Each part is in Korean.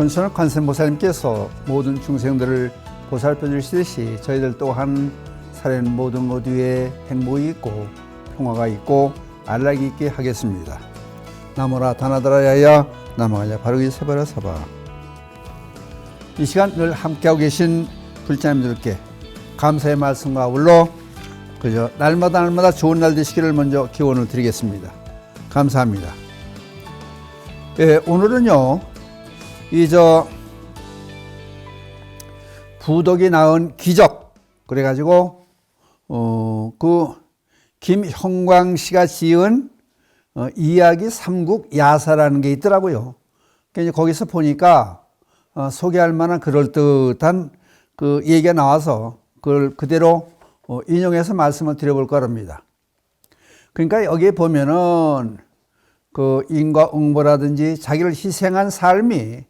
천천한 관세음보살님께서 모든 중생들을 보살펴 주시듯이 저희들 또한 살아있는 모든 모두에 행복이 있고 평화가 있고 안락이 있게 하겠습니다. 나무라 다나다라야야 나무가야 바르기 세바라 사바. 이 시간 늘 함께하고 계신 불자님들께 감사의 말씀과 아울러 날마다 좋은 날 되시기를 먼저 기원을 드리겠습니다. 감사합니다. 오늘은요, 부덕이 낳은 기적, 그래가지고, 김형광 씨가 지은 이야기 삼국야사라는 게 있더라고요. 그러니까 거기서 보니까 소개할 만한 그럴듯한 그 얘기가 나와서 그걸 그대로 인용해서 말씀을 드려볼 거랍니다. 그러니까 여기에 보면은 그 인과응보라든지 자기를 희생한 삶이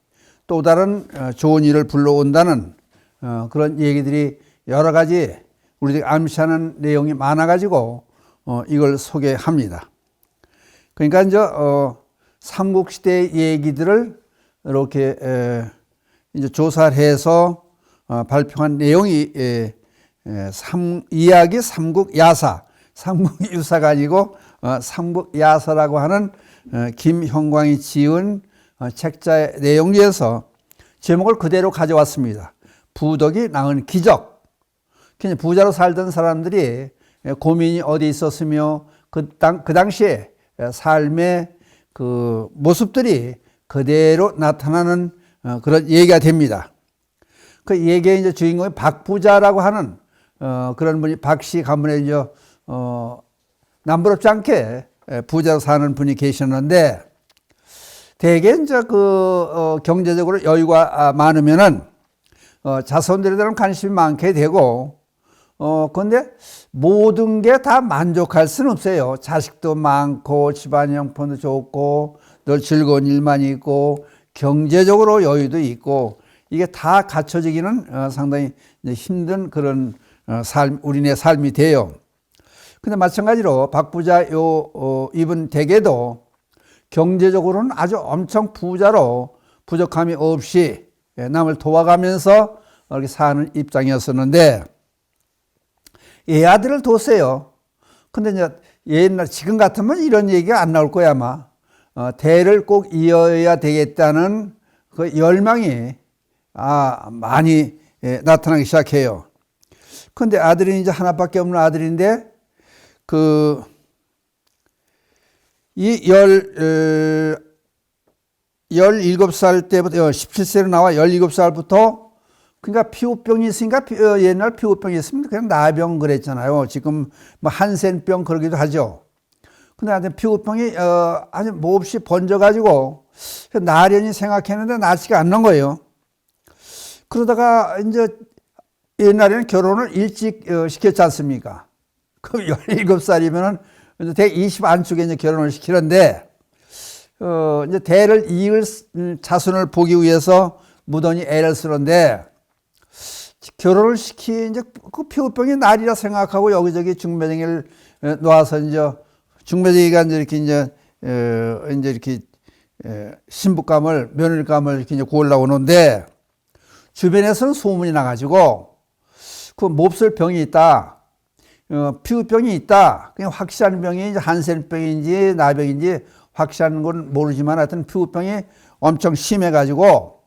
또 다른 좋은 일을 불러온다는 그런 얘기들이 여러 가지 우리들이 암시하는 내용이 많아가지고 이걸 소개합니다. 그러니까 이제 삼국시대 얘기들을 이렇게 이제 조사를 해서 발표한 내용이 이야기 삼국야사, 삼국유사가 아니고 삼국야사라고 하는 김형광이 지은 책자의 내용 중에서 제목을 그대로 가져왔습니다. 부덕이 낳은 기적. 부자로 살던 사람들이 고민이 어디 있었으며 그 당시에 삶의 그 모습들이 그대로 나타나는 그런 얘기가 됩니다. 그 얘기의 이제 주인공이 박부자라고 하는 그런 분이 박씨 가문에 이제 남부럽지 않게 부자로 사는 분이 계셨는데, 대개 이제 경제적으로 여유가 많으면은 자손들에 대한 관심이 많게 되고, 그런데 모든 게 다 만족할 수는 없어요. 자식도 많고 집안 형편도 좋고 늘 즐거운 일만 있고 경제적으로 여유도 있고 이게 다 갖춰지기는 상당히 힘든 그런 우리네 삶이 돼요. 근데 마찬가지로 박부자 이분 댁에도 경제적으로는 아주 엄청 부자로 부족함이 없이 남을 도와가면서 이렇게 사는 입장이었었는데, 아들을 뒀어요. 근데 이제 옛날 지금 같으면 이런 얘기가 안 나올 거야 아마. 대를 꼭 이어야 되겠다는 그 열망이 많이 나타나기 시작해요. 근데 아들이 이제 하나밖에 없는 아들인데, 이 17살 때부터 17세로 나와 17살부터 그러니까 피부병이 있으니까 옛날 피부병이 있으면 그냥 나병 그랬잖아요. 지금 뭐 한센병 그러기도 하죠. 근데 하여튼 피부병이 아주 몹시 번져가지고 나련히 생각했는데 낫지가 않는 거예요. 그러다가 이제 옛날에는 결혼을 일찍 시켰지 않습니까? 그 17살이면은 대 20 안쪽에 이제 결혼을 시키는데, 이제 대를 이을 자손을 보기 위해서 무던히 애를 쓰는데, 결혼을 이제 그 피부병이 날이라 생각하고 여기저기 중매쟁이를 놓아서 이제 중매쟁이가 이제 이렇게 신부감을, 며느리감을 이렇게 이제 구하려고 오는데, 주변에서는 소문이 나가지고 그 몹쓸 병이 있다. 피부병이 있다. 그냥 확실한 병이 이제 한센병인지 나병인지 확실한 건 모르지만 하여튼 피부병이 엄청 심해가지고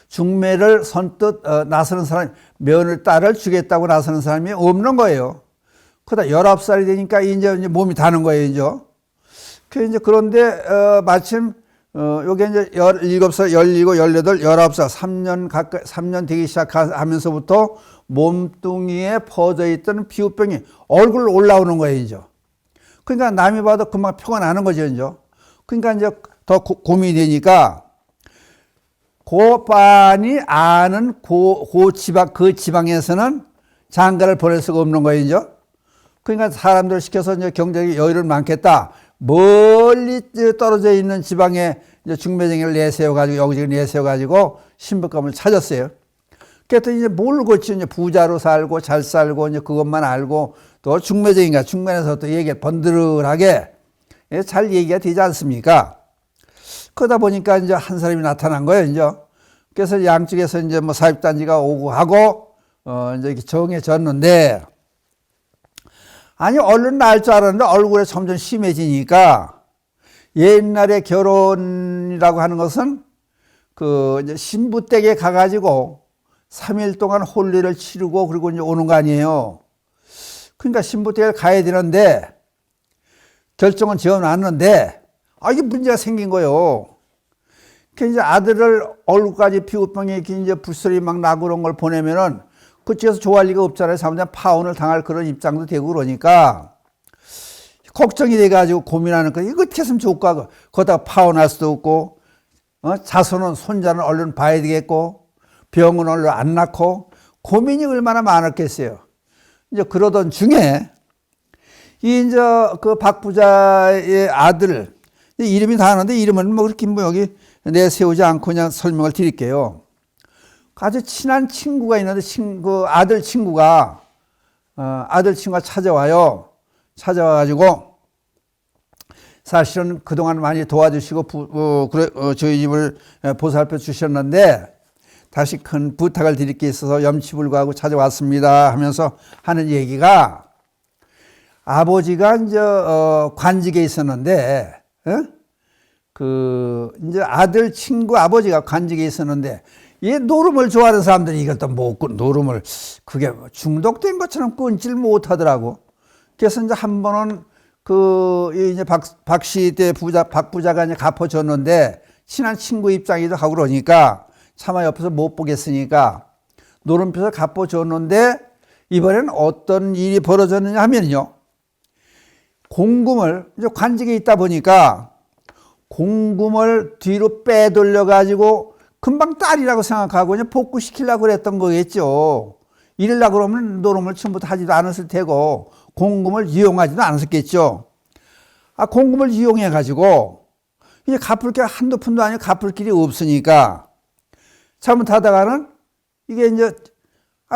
중매를 선뜻 나서는 사람, 며느리 딸을 주겠다고 나서는 사람이 없는 거예요. 그러다 19살이 되니까 이제 몸이 다는 거예요, 이제. 그런데 마침 요게 이제 17살, 17, 18, 19살, 3년 되기 시작하면서부터 몸뚱이에 퍼져 있던 피부병이 얼굴로 올라오는 거예요, 이제. 그러니까 남이 봐도 금방 표가 나는 거죠, 이제. 그러니까 이제 더 고민이 되니까 고빤이 아는 그 지방에서는 장가를 보낼 수가 없는 거예요, 이제. 그러니까 사람들 시켜서 이제 경제적인 여유를 많겠다. 멀리 떨어져 있는 지방에 이제 중매쟁이를 내세워가지고 여기저기 내세워가지고 신부감을 찾았어요. 그랬더니 이제 뭘 고치 이제 부자로 살고 잘 살고 이제 그것만 알고 또 중매쟁이가 중간에서 또 얘기 번들하게 잘 얘기가 되지 않습니까? 그러다 보니까 이제 한 사람이 나타난 거예요, 이제. 그래서 양쪽에서 이제 뭐 사육단지가 오고 하고, 이제 이렇게 정해졌는데, 아니, 얼른 날 줄 알았는데 얼굴에 점점 심해지니까, 옛날에 결혼이라고 하는 것은 이제 신부 댁에 가가지고 3일 동안 혼례를 치르고 그리고 이제 오는 거 아니에요. 그러니까 신부 댁에 가야 되는데, 결정은 지어놨는데, 이게 문제가 생긴 거예요. 그 이제 아들을 얼굴까지 피부병에 이제 불소리 막 나고 그런 걸 보내면은 그쪽에서 좋아할 리가 없잖아요. 잘못하면 파혼을 당할 그런 입장도 되고 그러니까 걱정이 돼가지고 고민하는 거예요. 이거 어떻게 했으면 좋을까? 거기다가 파혼할 수도 없고, 자손은 손자는 얼른 봐야 되겠고, 병은 얼른 안 낳고, 고민이 얼마나 많았겠어요. 이제 그러던 중에 이제 그 박 부자의 아들, 이름이 다 아는데 이름은 뭐 그렇게 뭐 여기 내세우지 않고 그냥 설명을 드릴게요. 아주 친한 친구가 있는데 아들 친구가 찾아와요. 찾아와가지고 사실은 그동안 많이 도와주시고 저희 집을 보살펴 주셨는데 다시 큰 부탁을 드릴 게 있어서 염치불구하고 찾아왔습니다 하면서 하는 얘기가, 아버지가 이제 관직에 있었는데, 이제 아들 친구 아버지가 관직에 있었는데, 이 노름을 좋아하는 사람들이 이것도 못 노름을 그게 중독된 것처럼 끊질 못하더라고. 그래서 이제 한 번은 이제 박씨 때 박 부자가 이제 갚아줬는데 친한 친구 입장이기도 하고 그러니까 차마 옆에서 못 보겠으니까 노름표서 갚아줬는데, 이번엔 어떤 일이 벌어졌느냐 하면요, 공금을 이제 관직에 있다 보니까 공금을 뒤로 빼돌려 가지고 금방 딸이라고 생각하고 이제 복구시키려고 그랬던 거겠죠. 이러려고 그러면 노름을 처음부터 하지도 않았을 테고 공금을 이용하지도 않았겠죠. 공금을 이용해 가지고 이제 갚을 게 한두 푼도 아니고 갚을 길이 없으니까 잘못하다가는 이게 이제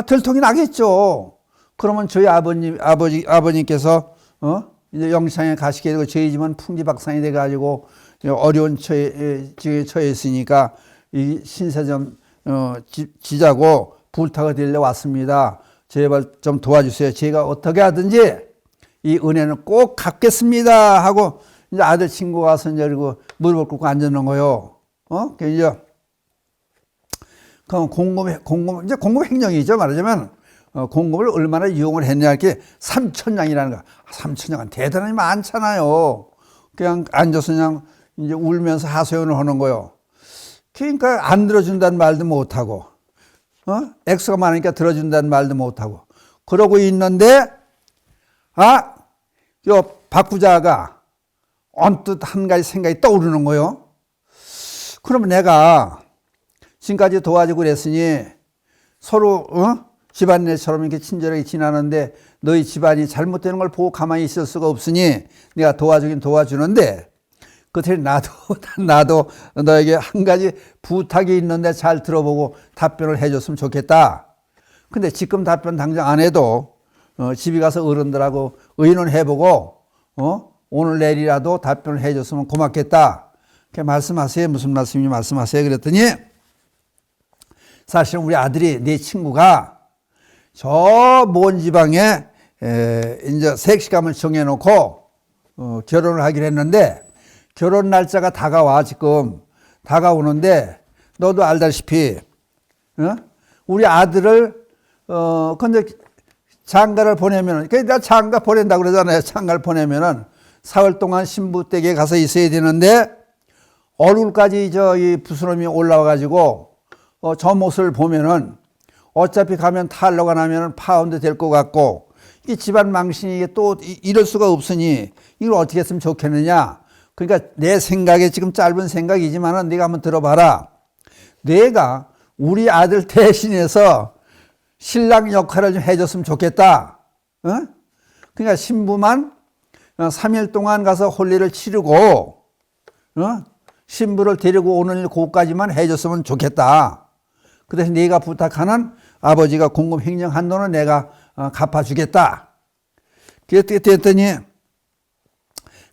들통이 나겠죠. 그러면 저희 아버님께서 이제 영창에 가시게 되고 저희 집은 풍지박산이 돼 가지고 어려운 처해 있으니까 이 신세 좀 지자고 부탁을 드리러 왔습니다. 제발 좀 도와주세요. 제가 어떻게 하든지 이 은혜는 꼭 갚겠습니다 하고 이제 아들 친구가 와서 이제 그리고 무릎을 꿇고 앉는 거요. 이제 그럼 이제 공금 횡령이죠. 말하자면 공금을 얼마나 이용을 했냐, 이렇게 3,000냥이라는 거. 3,000냥은 대단히 많잖아요. 그냥 앉아서 그냥 이제 울면서 하소연을 하는 거요. 그러니까 안 들어준다는 말도 못하고, 액수가 많으니까 들어준다는 말도 못하고, 그러고 있는데, 요 박 부자가 언뜻 한 가지 생각이 떠오르는 거요. 그러면 내가 지금까지 도와주고 그랬으니 서로, 집안일처럼 이렇게 친절하게 지나는데 너희 집안이 잘못되는 걸 보고 가만히 있을 수가 없으니 내가 도와주긴 도와주는데, 그때 나도 너에게 한 가지 부탁이 있는데 잘 들어보고 답변을 해줬으면 좋겠다. 근데 지금 답변 당장 안 해도 집에 가서 어른들하고 의논해보고 오늘 내일이라도 답변을 해줬으면 고맙겠다. 말씀하세요. 무슨 말씀인지 말씀하세요. 그랬더니 사실은 우리 아들이, 내 친구가 저 먼 지방에 이제 색시감을 정해놓고 결혼을 하기로 했는데, 결혼 날짜가 지금 다가오는데, 너도 알다시피 우리 아들을 근데 장가를 보내면은, 나 장가 보낸다고 그러잖아요. 장가를 보내면은 4월 동안 신부 댁에 가서 있어야 되는데, 얼굴까지 이 부스럼이 올라와가지고 저 모습을 보면은 어차피 가면 탈로가 나면은 파혼도 될 것 같고, 이 집안 망신이 또 이럴 수가 없으니 이걸 어떻게 했으면 좋겠느냐. 그러니까 내 생각에, 지금 짧은 생각이지만은 네가 한번 들어봐라. 내가 우리 아들 대신해서 신랑 역할을 좀 해줬으면 좋겠다. 그러니까 신부만 3일 동안 가서 혼례를 치르고, 신부를 데리고 오는 일 그것까지만 해줬으면 좋겠다. 그 대신 네가 부탁하는 아버지가 공금 횡령한 돈은 내가 갚아주겠다. 그랬더니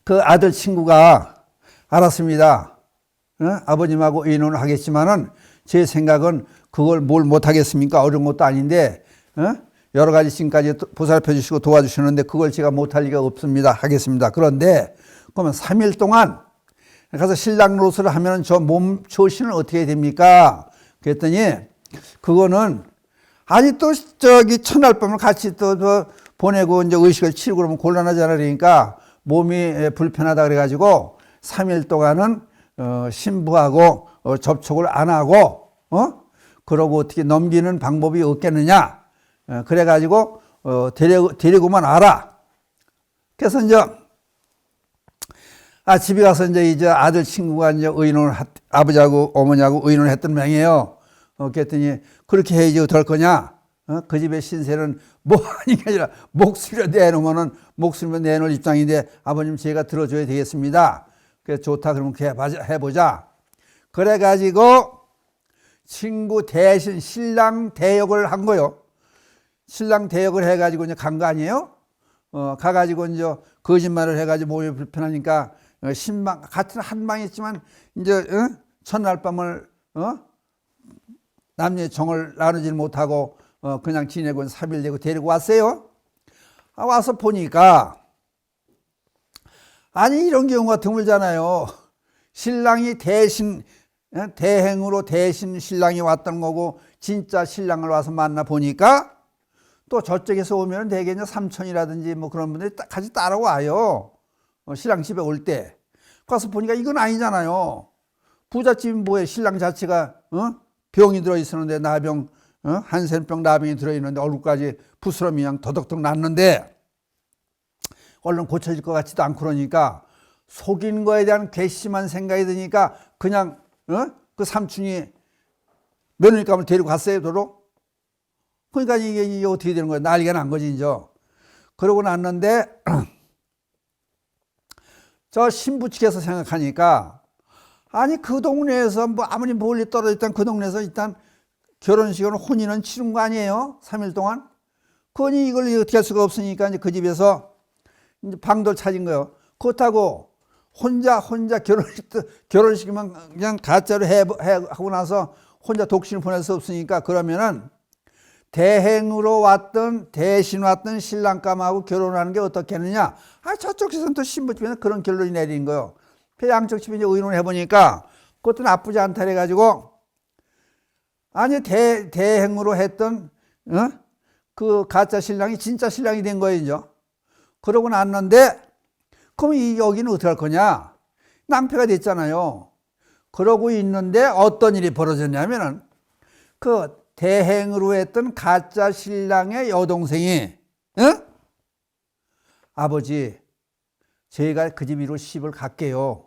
그 아들 친구가 알았습니다. 아버님하고 의논을 하겠지만은 제 생각은 그걸 뭘 못하겠습니까? 어려운 것도 아닌데 여러 가지 지금까지 보살펴 주시고 도와주셨는데 그걸 제가 못할 리가 없습니다. 하겠습니다. 그런데 그러면 3일 동안 가서 신랑 노릇을 하면 저 몸 처신은 어떻게 됩니까? 그랬더니 그거는 아니 또 저기 첫날 밤을 같이 또 보내고 이제 의식을 치르고 그러면 곤란하잖아요. 그러니까 몸이 불편하다 그래가지고 3일 동안은 신부하고 접촉을 안 하고 그러고 어떻게 넘기는 방법이 없겠느냐. 그래가지고 데리고만 와라. 그래서 이제 집에 가서 이제 아들 친구가 이제 의논을 아버지하고 어머니하고 의논을 했던 모양이에요. 그랬더니 그렇게 해야지 어떨 거냐? 그 집의 신세는 뭐 하는 게 아니라 목소리를 내놓으면은 목소리만 내놓을 입장인데 아버님 제가 들어줘야 되겠습니다. 그래서 좋다 그러면 해보자. 그래가지고 친구 대신 신랑 대역을 한 거요. 신랑 대역을 해가지고 이제 간 거 아니에요? 가가지고 이제 거짓말을 해가지고 몸이 불편하니까 신방 같은 한 방이었지만 이제 첫날 밤을 남녀의 정을 나누질 못하고 그냥 지내고 3일 되고 데리고 왔어요. 와서 보니까 아니 이런 경우가 드물잖아요. 신랑이 대신 대행으로 대신 신랑이 왔던 거고 진짜 신랑을 와서 만나 보니까 또 저쪽에서 오면 대개 삼촌이라든지 뭐 그런 분들이 같이 따라와요. 신랑 집에 올 때. 가서 보니까 이건 아니잖아요. 부잣집은 뭐예요? 신랑 자체가 병이 들어있었는데 나병 한센병 나병이 들어있는데 얼굴까지 부스럼이 그냥 더덕덕 났는데 얼른 고쳐질 것 같지도 않고 그러니까 속인 거에 대한 괘씸한 생각이 드니까 그냥 그 삼촌이 며느리감을 데리고 갔어요. 도로. 그러니까 이게 어떻게 되는 거예요? 난리가 난 거지 이제. 그러고 났는데 저 신부 측에서 생각하니까 아니 그 동네에서 뭐 아무리 멀리 떨어져 있던 그 동네에서 일단 결혼식은 혼인은 치른 거 아니에요? 3일 동안? 그러니 이걸 어떻게 할 수가 없으니까 이제 그 집에서 이제 방도를 찾은 거예요. 그렇다고 혼자 결혼식만 그냥 가짜로 하고 나서 혼자 독신을 보낼 수 없으니까 그러면은 대행으로 왔던 대신 왔던 신랑감하고 결혼하는 게 어떻겠느냐. 저쪽에서는 또 신부 집에서 그런 결론이 내린 거예요. 양쪽 집에 이제 의논을 해보니까 그것도 나쁘지 않다 해가지고 아니 대행으로 했던 그 가짜 신랑이 진짜 신랑이 된 거예요. 이제. 그러고 났는데 그럼 여기는 어떻게 할 거냐. 낭패가 됐잖아요. 그러고 있는데 어떤 일이 벌어졌냐면은 그 대행으로 했던 가짜 신랑의 여동생이 아버지 저희가 그 집으로 시집을 갈게요.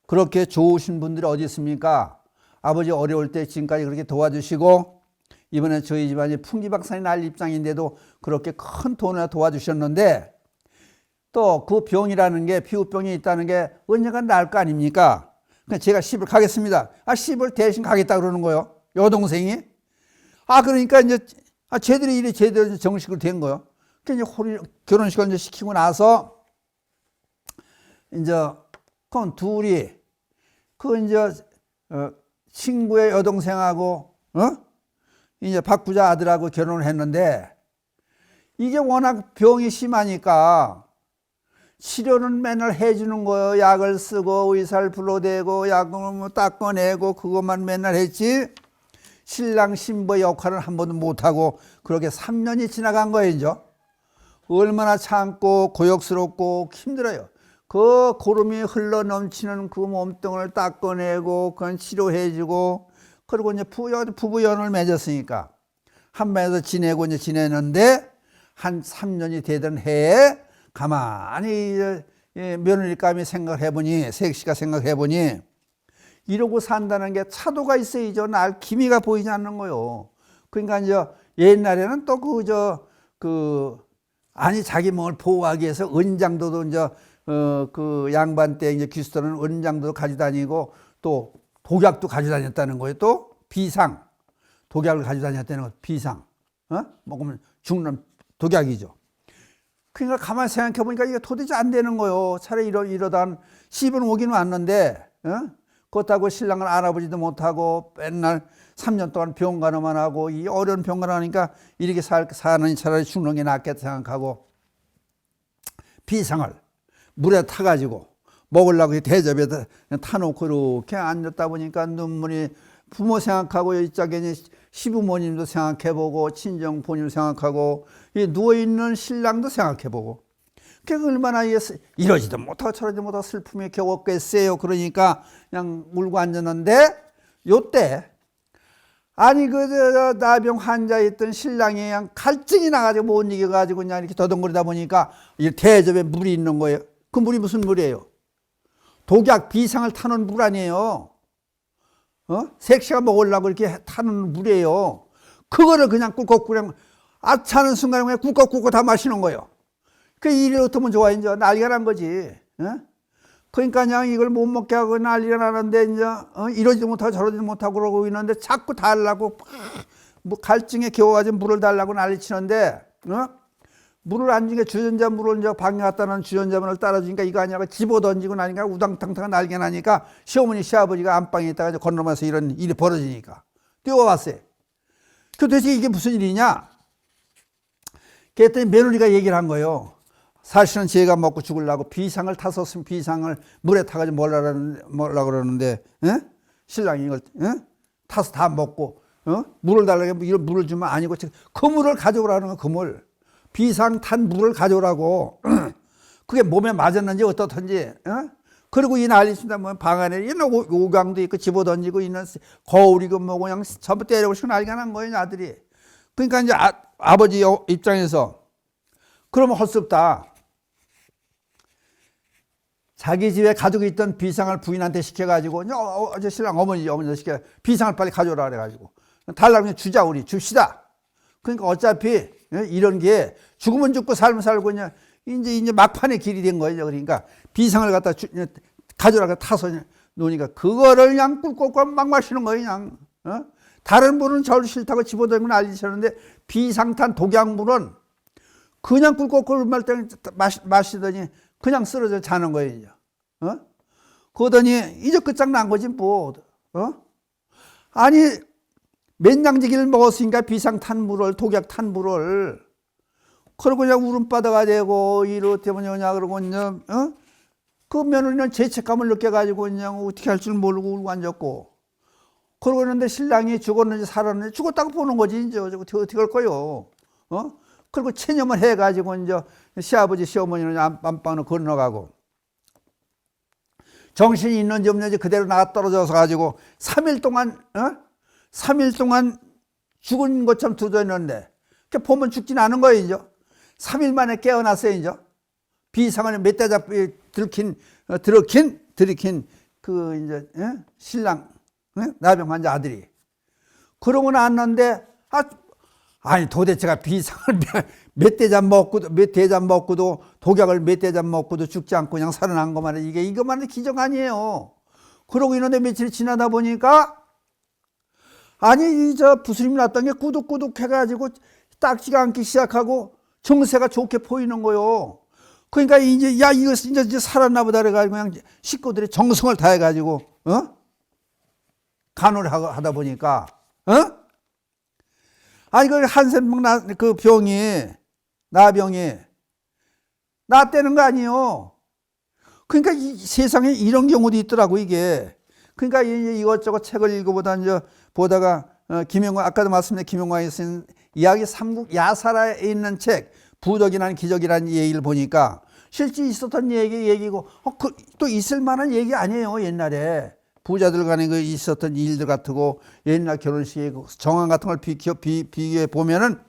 그렇게 좋으신 분들이 어디 있습니까? 아버지 어려울 때 지금까지 그렇게 도와주시고 이번에 저희 집안이 풍기박산이 날 입장인데도 그렇게 큰 돈을 도와주셨는데 또 그 병이라는 게 피부병이 있다는 게 언젠가 나을 거 아닙니까? 그러니까 제가 시집을 가겠습니다. 시집을 대신 가겠다 그러는 거예요. 여동생이. 그러니까 이제 제대로 일이 제대로 정식으로 된 거예요. 그러니까 이제 결혼식을 이제 시키고 나서 이제 그럼 둘이 그 이제 친구의 여동생하고 이제 박 부자 아들하고 결혼을 했는데 이게 워낙 병이 심하니까 치료는 맨날 해주는 거예요. 약을 쓰고 의사를 불러대고 약을 뭐 닦아내고 그것만 맨날 했지 신랑 신부의 역할은 한 번도 못하고 그렇게 3년이 지나간 거예요. 이제. 얼마나 참고 고역스럽고 힘들어요. 그 고름이 흘러 넘치는 그 몸뚱을 닦아내고 그건 치료해주고 그리고 이제 부부연을 맺었으니까 한 방에서 지내고 이제 지내는데 한 3년이 되던 해에 가만히 며느리감이 생각해보니 색시가 생각해보니 이러고 산다는 게 차도가 있어야죠. 날 기미가 보이지 않는 거요. 그러니까 이제 옛날에는 또 아니 자기 몸을 보호하기 위해서 은장도도 이제 그 양반 때 이제 귀수들은 은장도 가지고 다니고 또 독약도 가지고 다녔다는 거예요. 또 비상 독약을 가지고 다녔다는 거 비상 먹으면 죽는 독약이죠. 그러니까 가만히 생각해 보니까 이게 도대체 안 되는 거예요. 차라리 이러다 시집은 오기는 왔는데 그렇다고 신랑을 알아보지도 못하고 맨날 3년 동안 병간호만 하고 이 어려운 병간호 하니까 이렇게 사는 차라리 죽는 게 낫겠다 생각하고 비상을 물에 타가지고 먹으려고 대접에다 타놓고 이렇게 앉았다 보니까 눈물이 부모 생각하고 이짝에 시부모님도 생각해보고 친정 부모님 생각하고 누워있는 신랑도 생각해보고 그게 얼마나 이러지도 못하고 저러지도 못하고 슬픔이 겨웠겠어요. 그러니까 그냥 울고 앉았는데 요때 아니 나병 환자에 있던 신랑이 그냥 갈증이 나가지고 못 이겨가지고 그냥 이렇게 더덩거리다 보니까 이 대접에 물이 있는 거예요. 그 물이 무슨 물이에요? 독약 비상을 타는 물 아니에요. 색시가 먹으려고 이렇게 타는 물이에요. 그거를 그냥 꿀꺽 그냥 아차는 순간에 그냥 꿀꺽 다 마시는 거예요. 그 일이 어떻게 좋아 이제 난리가 난 거지. 그러니까 그냥 이걸 못 먹게 하고 난리가 나는데 이제 이러지도 못하고 저러지도 못하고 그러고 있는데 자꾸 달라고 뭐 갈증에 겨워가지고 물을 달라고 난리치는데 물을 안 주니까 주전자 물을 이제 방에 갖다 놓은 주전자 물을 따라주니까 이거 아니냐고 집어던지고 나니까 우당탕탕 난리가 나니까 시어머니 시아버지가 안방에 있다가 건너면서 이런 일이 벌어지니까 뛰어왔어요. 도대체 이게 무슨 일이냐? 그랬더니 며느리가 얘기를 한 거예요. 사실은 제가 먹고 죽으려고 비상을 탔었으면 비상을 물에 타가지고 뭐라 그러는데 신랑이 이걸 타서 다 먹고 물을 달라고 이런 물을 주면 아니고 그 물을 가져오라는 거. 그 물 비상 탄 물을 가져오라고. 그게 몸에 맞았는지 어떻든지 그리고 이 난리 있습니다. 뭐 방 안에 이런 오강도 있고 집어던지고 있는 거울이고 뭐고 그냥 전부 때리고 싶고 난리가 난 거예요 아들이. 그러니까 이제 아버지 입장에서 그러면 할 수 없다. 자기 집에 가지고 있던 비상을 부인한테 시켜가지고 어제 신랑 어머니한테 시켜 비상을 빨리 가져오라 그래가지고 달라고 그냥 주자 우리 줍시다. 그러니까 어차피 이런 게 죽으면 죽고 살면 살고 그냥 이제 막판의 길이 된 거예요. 그러니까 비상을 갖다 가져오라 타서 놓으니까 그거를 그냥 꿀꺽꿀 막 마시는 거예요. 그냥 다른 물은 절 싫다고 집어들고 난리쳤는데 비상탄 독약물은 그냥 꿀꺽꿀 마시더니 그냥 쓰러져 자는 거예요. 이제. 그러더니 이제 끝장난 거지 뭐. 아니 맨양지기를 먹었으니까 비상탄 물을 독약 탄 물을 그러고 그냥 울음바다가 되고 이렇게 뭐냐 그러고 그냥 그 며느리는 죄책감을 느껴가지고 그냥 어떻게 할 줄 모르고 울고 앉았고 그러고 있는데 신랑이 죽었는지 살았는지 죽었다고 보는 거지 이제 어떻게 할 거요. 그리고 체념을 해가지고 이제 시아버지 시어머니는 안방으로 건너가고 정신이 있는지 없는지 그대로 나가 떨어져서 가지고 3일 동안 죽은 것처럼 두드렸는데 보면 죽진 않은 거예요 이제. 3일 만에 깨어났어요 이제. 비상을 몇 대 잡고 들킨 그 이제 신랑 나병 환자 아들이 그러고 났는데 아니 도대체가 비상을 몇 대잔 먹고도 독약을 몇 대잔 먹고도 죽지 않고 그냥 살아난 것만 해. 이것만 기적 아니에요. 그러고 있는데 며칠 지나다 보니까 아니 부스럼이 났던 게 꾸덕꾸덕 해가지고 딱지가 않기 시작하고 정세가 좋게 보이는 거요. 그러니까 이제 이거 이제 살았나 보다 그래가지고 그냥 식구들이 정성을 다해가지고 간호를 하다 보니까 아니 그 한센병 그 병이 나병이 낫대는 거 아니에요. 그러니까 이 세상에 이런 경우도 있더라고 이게. 그러니까 이것저것 책을 보다가 김영광 아까도 말씀드린 김영광이 쓴 이야기 삼국 야사라에 있는 책 부덕이라는 기적이라는 얘기를 보니까 실제 있었던 얘기고 또 있을 만한 얘기 아니에요. 옛날에 부자들 간에 그 있었던 일들 같고 옛날 결혼식에 정황 같은 걸 비교해 보면은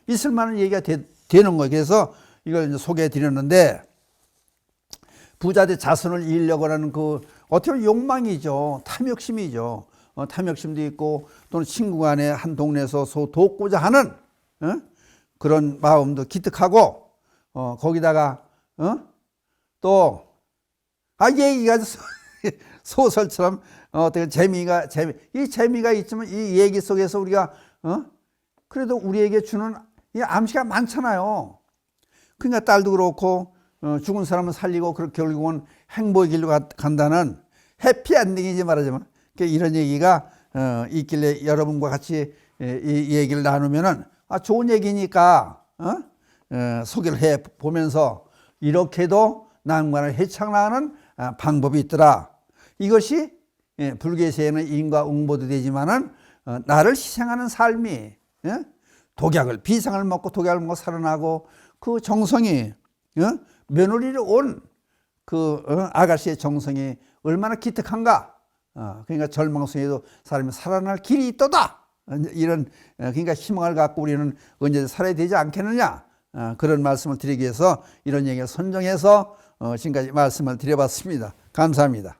있을 만한 얘기가 되는 거예요. 그래서 이걸 이제 소개해 드렸는데 부자들 자손을 이으려고 하는 그 어떻게 보면 욕망이죠. 탐욕심이죠. 탐욕심도 있고 또는 친구 간에 한 동네에서 돕고자 하는 그런 마음도 기특하고 거기다가 또 얘기가 소설처럼 어떻게 이 재미가 있지만 이 얘기 속에서 우리가 그래도 우리에게 주는 이 암시가 많잖아요. 그러니까 딸도 그렇고 죽은 사람은 살리고 그렇게 결국은 행복의 길로 간다는 해피엔딩이지 말하자면. 그러니까 이런 얘기가 있길래 여러분과 같이 이 얘기를 나누면은 좋은 얘기니까 소개를 해 보면서 이렇게도 난관을 헤쳐나가는 방법이 있더라. 이것이 불교에서는 인과응보도 되지만은 나를 희생하는 삶이 독약을 비상을 먹고 독약을 먹고 살아나고 그 정성이 며느리를 온 그 아가씨의 정성이 얼마나 기특한가. 그러니까 절망성에도 사람이 살아날 길이 있도다. 이런 그러니까 희망을 갖고 우리는 언제 살아야 되지 않겠느냐. 그런 말씀을 드리기 위해서 이런 얘기를 선정해서 지금까지 말씀을 드려봤습니다. 감사합니다.